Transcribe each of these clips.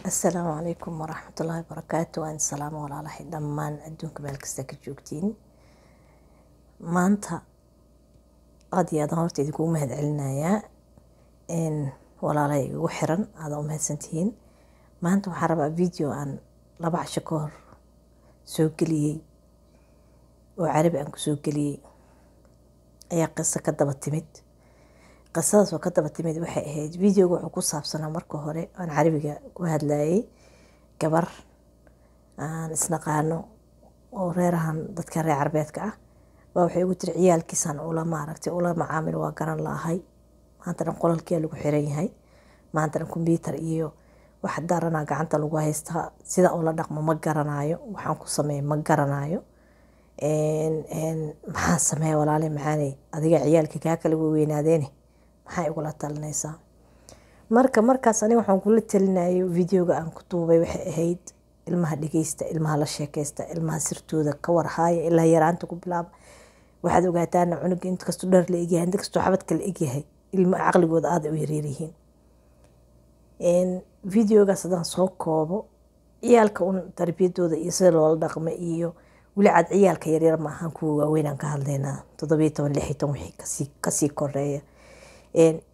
السلام عليكم ورحمة الله وبركاته. وأنا السلام ولا الله دمان أدونك بالكستا كجوجتين ما أنت قضية ضمرت تقوم مهد علنايا إن ولا لي وحرا هذا مهد سنتين ما أنت محاربة فيديو عن لبع شكور سوق لي وعربي أنك سوق لي أي قصة كدبت تمد qisadaas oo ka daba timid waxay ahayd video wuxuu ku saabsanaa marka hore aan carabiga ku hadlayay gabar aan isnaqaano oo reerahan dadka reer carbeedka ah waxay ugu tiri ciyaalkiisan ula macaamil waa garan laahay maanta qolalkii lagu xiran yahay maanta computer iyo wax daarana gacanta lagu haystaa sida uu la dhaqmo ma garanayo waxaan ku sameeyay ma garanayo maxaa sameeyay walaalahay macaanay adiga ciyaalkii ka kala weynaadeen maxay ugu la talinaysaa markaas aniga waxaan kula talinayo videoga aan ku duubay waxay ahayd ilmaha dhageysta ilmaha la sheekaysta ilmaha sirtooda ka warhaaya ilaa yaraanta ku bilaab waxaad ogaataan cunuga inta kasto dhar la egyahay inta kasto xabadka la egyahay ilma aqligooda aad u yareerihiin videoga sadaan soo koobo ciyaalka un tarbiyadooda iyo sida loola dhaqmo iyo wali cad ciyaalka yaryar ma ahan kuwa waaweyn aan ka hadlaynaa 17 16 wixii kasii koreeya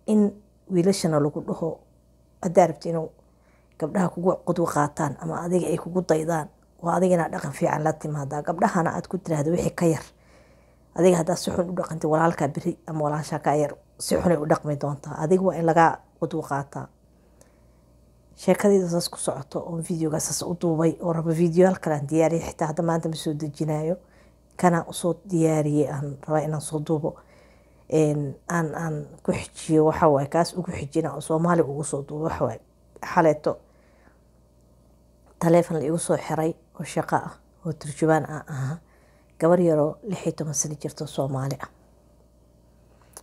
in wiilashana lagu dhaho adarabti inuu gabdhaha kugu qodwa qaataan ama adiga ay kugu daydaan waa adigina dhaqan fiican la timaada gabdhahana aad ku tiraahdo wixii ka yar adiga hadaa si xun u dhaqantay walaalka biri ama walaasha ka yar si xun u dhaqmi doontaa adiga waa in laga qodwa qaataa sheekadii saas ku socoto oo videoga saas u duubay oo raba video kale aan diyaariyay xitaa hadda maanta ma soo dejinayo kana soo diyaariyay aan raba inaan soo duubo aan ku xijiyo waxa way kaas ugu xijina oo Soomaali ugu soo duubo waxa way xaleeto telefoon la igu soo xiray oo shaqo ah oo turjubaan ah gabar yaro 16 sano jirto Soomaali ah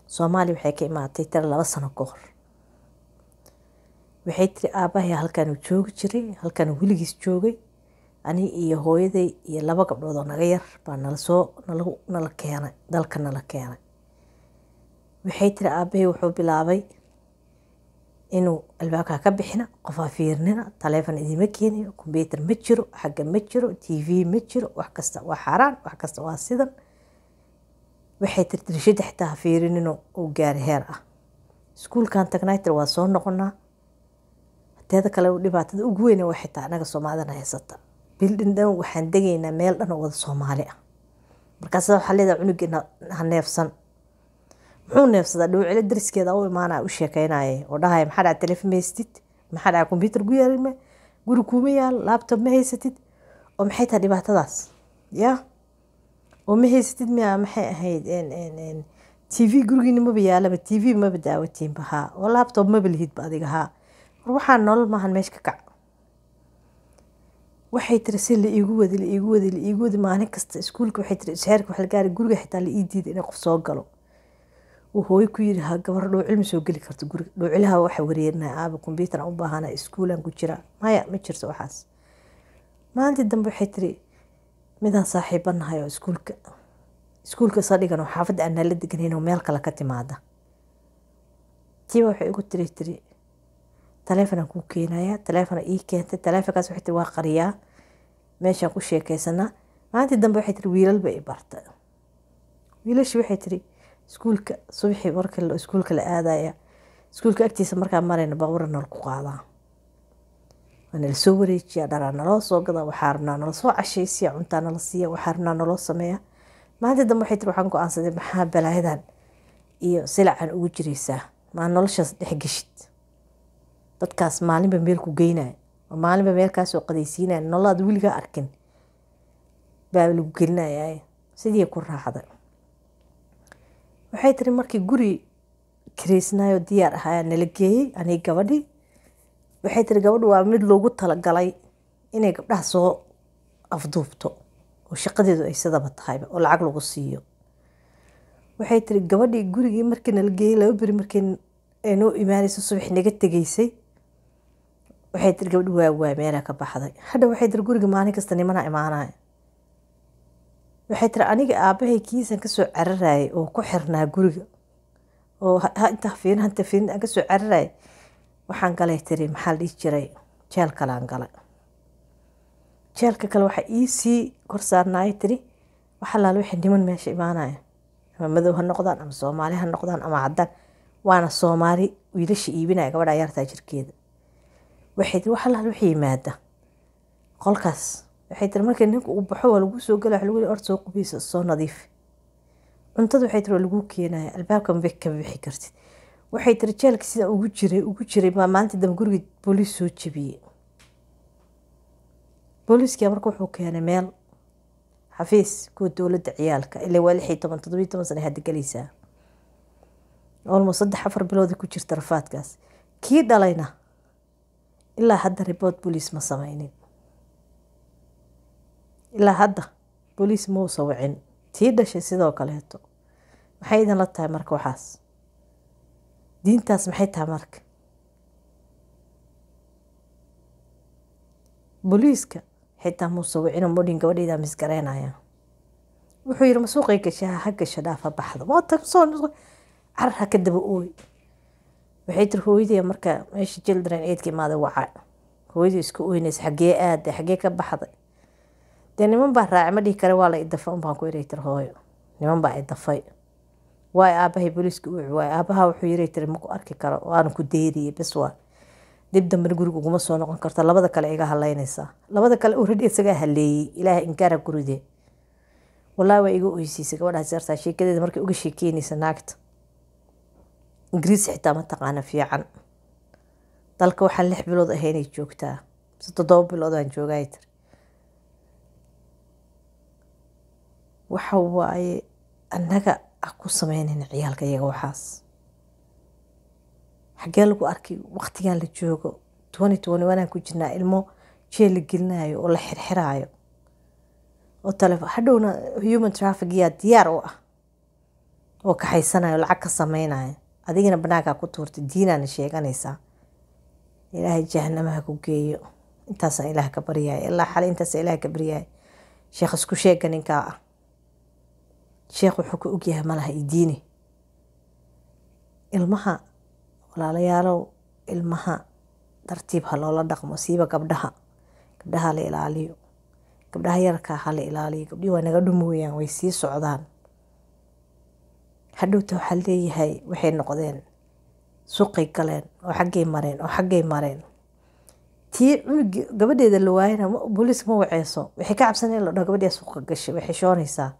Soomaali waxay ka imaatay 2 sano ka hor waxay tiri aabahay halkan uu joogi jiray halkan wiligiis joogay ani iyo hooyaday iyo 2 gabdhood oo naga yar baan nala keenay dalka nala keenay waxay tiri aabahay wuxuu bilaabay inuu albaabka ka bixina qofa fiirnina telefoon idima keenayo computer ma jiro xagga ma jiro TV ma jiro wax kasta waa xaraan wax kasta waa sidan waxay tiri dirshada xitaa fiirinino oo gaar heer ah iskuulkan tagnaytir waa soo noqonaa teeda kale dhibaatada ugu weyn waa xitaa anaga Soomaalida haysata bildin dhan waxaan degaynaa meel dhan oo wada Soomaali ah markaas waxa leedahay cunugina neefsan wuxuu neefsada dhowcile dariskeeda oo imaanaa u sheekaynayay oo dhahay maxaa dhaca telefoon meestid maxaa dhaca computer gu yaalma guri kuma yaal laptop ma haysatid oo maxay tahay dhibaatadaas oo ma haysatid maxay ahayd TV gurigiina ma yaala TV ma daawatiin baha oo laptop ma bilhid ba adiga ha waxaan nolol maahan meesha ka kac waxay tiri si la iigu wadi maalin kasta iskuulka waxay tiri isheerka wax la gaari guriga xitaa la ii diiday inay qof soo galo وهو يكير ها قبر لو علم سو قلي كرت قول لو علها waxa wareerna aaba computer u baahana iskuulan ku jira maya ma jirto waxaas maanta dambe waxay tiri midaan saaxiibanahay oo iskuulka sadhigan oo xaafad aan la deganayno meel kale ka timaada tii waxay ugu tiri telefoon ku keenaya telefoon ii keentay telefoonkaas waxay tiri waa qariya meesha ku sheekaysana maanta dambe waxay tiri wiilal bay bartay wiilash waxay tiri iskuulka subaxii markii la iskuulka la aadaya iskuulka agtiisa markaa marayna baawarna ku qaadaa wana la soo wareejiya dharana loo soo gada waxa rabnaa nala soo cashaysiya cuntaana la siiya waxa rabnaa nala sameeya maanta dambe waxay tiri waxaan go'aansaday maxaa balaayadan iyo silacan ugu jiraysaa ma noloshaas dhex gashid dadkaas maalinba meel ku geynay oo maalinba meel ka soo qadaysiinay nolol wiliga arkin baa lagu gelinayay sidii ku raaxday waxay tiri markii guri kireysnaayo diyaar ahaa nala geeyay ani gabadhi waxay tiri gabadhu waa mid loogu tala galay inay gabdhaha soo afduubto oo shaqadeedu ay sidaba tahay oo lacag lagu siiyo waxay tiri gabadhi gurigii markii nala geeyay laba bari markii ay noo imaanayso subax naga tageysay waxay tiri gabadhu waa meel ka baxday hadda waxay tiri guriga maalin kasta nimana imaanay waxay tiri aniga aabahay kiisan ka soo cararay oo ku xirnaa guriga oo inta fiin ka soo cararay waxaan galay tiri maxaa la jiray jeel kalaan galay. jeelka kale waxaa iisii kor saarnaayay tiri waxa laala wixii niman meesha imaanaya ama madow ha noqdaan ama soomaali ha noqdaan ama caddaan, waana soomaali wiilasha iibinaya gabadha yartaa jirkeeda. waxay tiri waxa laala wixii yimaada qolkaas. waxay tiri markii ninku uu baxo waa lagu soo gala waxa lagu leeyahay orod soo qubayso soo nadiif. cuntada waxay tiri waa lagu keenaya albaabka ma ka bixi kartid. waxay tiri jeelka sida ugu jiray baa maalintii dambe guriga booliis soo jebiyey. booliiskii marka wuxuu keenay meel xafiis kuwa dowladda ciyaalka ilaa waa 17 sano hadda galaysaa. almost 3-4 bilood ku jirta rafaadkaas. kii dhalayna ilaa hadda report booliis ma samaynin. ilaa hadda booliis ma soo wicin. tii dhashay sidoo kaleeto. maxay idin la tahay marka waxaas? diintaas maxay tahay marka? booliiska xitaa muu soo wicin oo modin gabadheeda misgareynaya. wuxuu yiri masuuqay gashaa ha gasha dhaafa baxdo. ma tag soo carra ka daba ooy. waxay tiri hooyadii marka meesha children aidkii maada wacay. hooyadii isku ooynaysay xagee aaday xagee ka baxday. dee niman baa raacay ma dhihi kare waa la idafay un baan ku iray tiri hooyo. niman baa idafay. waay aabahay booliiska u waay aabaha wuxuu yiri tiri ma ku arki karo waan ku deeriyay bas waa. dib dambe guriga uguma soo noqon karta. labada kale iga haleynaysa. labada kale already isaga haleeyay. ilaahay inkaara guride. wallahi waa iga oysiisay gabadhaas yartaa sheekadeeda markay uga sheekeynaysa naagta. ingiriis xitaa ma taqaana fiican. dalka waxaan 6 bilood ahaynay joogtaa. 7 bilood aan joogay tiri. waxa waaye annaga ku sameynayna ciyaalka iyaga waxaas. xagee lagu arkay waqtigan la joogo 2021 ku jirnaa ilmo jeel la gelinayo oo la xirxiraayo oo telefoon hadhowna human traffic yaa diyaar u ah oo ka haysanayo lacag ka sameynaayo. adigina banaaga ku tuurtay diinana sheeganaysaa. ilaahay jahannamaha ku geeyo. intaas ilaahay ka bariyay ilaa xal intaas ilaahay ka bariyay. sheekh isku sheegan ninka ah. sheekh wuxuu ku ogyahay malaha diini. ilmaha walaalayaalow ilmaha tartiib ha loola dhaqmo siiba gabdhaha la ilaaliyo. gabdhaha yarka ha la ilaaliyo. gabdhii waa naga dhumooyaan way sii socdaan. hadhowta waxaa leeyahay waxay noqdeen suuqay galeen oo xaggay mareen. tii gabadheeda la waayana booliis ma waceyso. waxay ka cabsanayaan la dhaho gabadheeda suuqa gashay waxay shoonaysaa.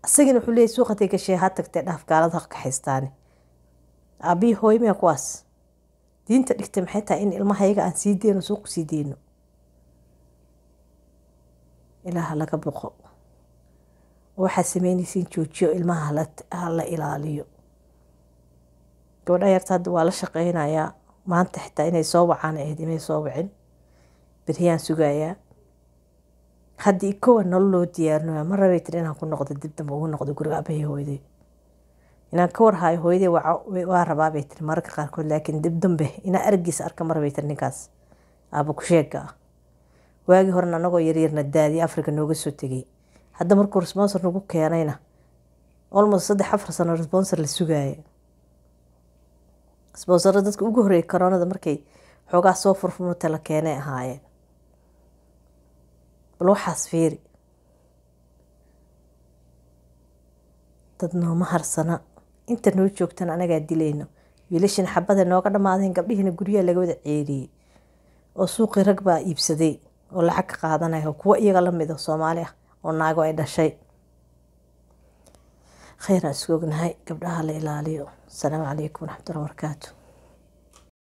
asagina wuxuu leeyahay suuqatay gashay ha tagtay dhaaf gaalada ha ka haystaane. aabii hooy miya kuwaas diinta dhigtay maxay tahay in ilmahayaga aan sii deyno suuq sii deyno. ilaaha laga boqo. waxaa sameynaysiin joojiyo ilmaha la ilaaliyo. gabadha yarta hadda waa la shaqeynayaa. maanta xitaa inay soo wacaan ahayd inay soo wicin. beriyaan sugayaa. haddii kowa nolol loo diyaarinayo ma rabay tiri inaan ku noqdo dib dambe ugu noqdo guriga aabbahay hooyaday. inaan ka warhayo hooyaday waa rabaa bay tiri mararka qaarkood laakiin dib dambe inaan argiisa arka ma rabay tiri ninkaas aaba ku sheega ah. waagii horena anagoo yaryarna daadii Afrika nooga soo tegay. hadda markuu sponsor nagu keenayna almost 3-4 sano sponsor la sugaaya. sponsor dadka ugu horeeyay koronada markay xoogaa soo furfumo tala keenay ahaayeen. bal waxaas fiiri. dad nooma harsana. inta noo joogtan anagaa dilayno. wiilashin xabada nooga dhamaadeen gabdhihiina guryaha laga wada ceeriyay. oo suuqi rag baa iibsaday oo lacag ka qaadanayo kuwa iyaga la mid ah Soomaali ah oo naago ay dhashay. khayr isku ognahay gabdhaha la ilaaliyo. Assalaamu calaykum waraxmatullaahi wabarakaatuh.